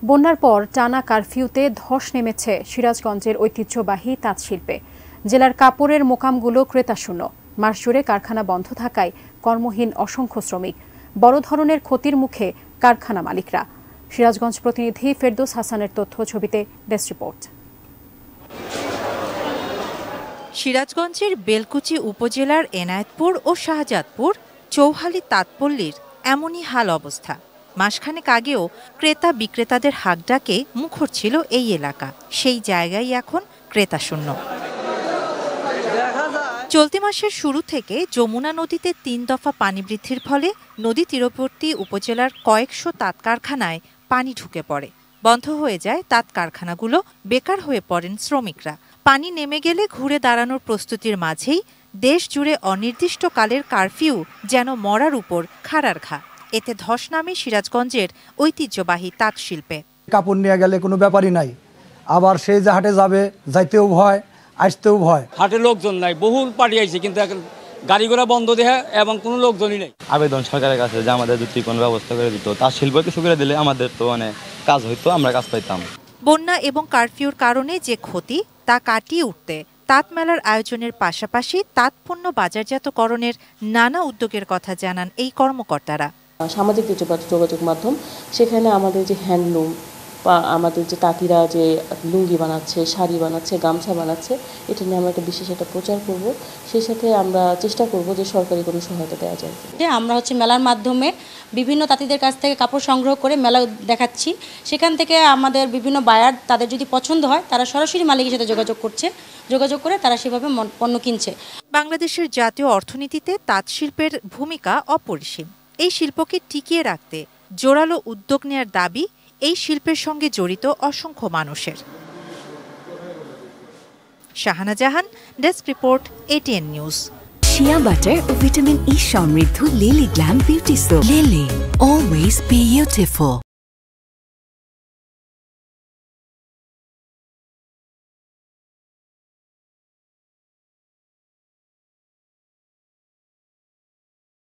বন্যার পর টানা কারফিউতে ধস নেমেছে সিরাজগঞ্জের ঐতিহ্যবাহী তাঁত শিল্পে। জেলার কাপড়ের মোকামগুলো ক্রেতাশূন্য। মাস জুড়ে কারখানা বন্ধ থাকায় কর্মহীন অসংখ্য শ্রমিক। বড় ধরনের ক্ষতির মুখে কারখানা মালিকরা। সিরাজগঞ্জ প্রতিনিধি ফেরদৌস হাসানের তথ্য, ছবিতে ডেস্ক রিপোর্ট। সিরাজগঞ্জের বেলকুচি উপজেলার এনায়েতপুর ও শাহজাদপুর চৌহালি তাঁতপল্লীর এমনই হাল অবস্থা। মাসখানেক আগেও ক্রেতা বিক্রেতাদের হাঁকডাকে মুখর ছিল এই এলাকা। সেই জায়গায় এখন ক্রেতাশূন্য। চলতি মাসের শুরু থেকে যমুনা নদীতে ৩ দফা পানি বৃদ্ধির ফলে নদী তীরবর্তী উপজেলার কয়েকশো তাঁত কারখানায় পানি ঢুকে পড়ে। বন্ধ হয়ে যায় তাঁত কারখানাগুলো, বেকার হয়ে পড়েন শ্রমিকরা। পানি নেমে গেলে ঘুরে দাঁড়ানোর প্রস্তুতির মাঝেই দেশ জুড়ে অনির্দিষ্টকালের কারফিউ যেন মরার উপর খাড়ার ঘা। এতে ধস নামে সিরাজগঞ্জের ঐতিহ্যবাহী তাঁত শিল্পে। কাপড় নিয়ে গেলে কোনো ব্যাপারই নাই, আবার সেই যে হাটে যাবে, যাইতেও ভয়, আসতেও ভয়। হাটে লোকজন নাই, বহুল পার্টি আইছে, কিন্তু এখন গাড়ি ঘোড়া বন্ধ দেয় এবং কোনো লোকজনই নেই। আবেদন সরকারের কাছে যে আমাদের যদি কোনো ব্যবস্থা করে দিত, তার শিল্প কিছু করে দিলে আমাদের তো কাজ হইতো, আমরা কাজ পাইতাম। বন্যা এবং কারফিউর কারণে যে ক্ষতি তা কাটিয়ে উঠতে তাঁত মেলার আয়োজনের পাশাপাশি তাঁত পণ্য বাজারজাতকরণের নানা উদ্যোগের কথা জানান এই কর্মকর্তারা। সামাজিক যোগাযোগ মাধ্যম, সেখানে আমাদের যে হ্যান্ডলুম বা আমাদের যে তাঁতিরা যে লুঙ্গি বানাচ্ছে, শাড়ি বানাচ্ছে, গামছা বানাচ্ছে, এটা নিয়ে আমরা বিশেষ একটা প্রচার করব। সেই সাথে আমরা চেষ্টা করব যে সরকারি কোনো সহায়তা দেওয়া যায়। আমরা মেলার মাধ্যমে বিভিন্ন তাঁতিদের কাছ থেকে কাপড় সংগ্রহ করে মেলা দেখাচ্ছি। সেখান থেকে আমাদের বিভিন্ন বায়ার, তাদের যদি পছন্দ হয় তারা সরাসরি মালিকের সাথে যোগাযোগ করে তারা সেভাবে পণ্য কিনছে। বাংলাদেশের জাতীয় অর্থনীতিতে তাঁত শিল্পের ভূমিকা অপরিসীম। এই শিল্পকে টিকিয়ে রাখতে জোরালো উদ্যোগ নেয়ার দাবি এই শিল্পের সঙ্গে জড়িত অসংখ্য মানুষের। Shahana Jahan, desk report, ATN news. Shea butter ও ভিটামিন ই সমৃদ্ধ Lily glam beauty soap. Lily, always beautiful.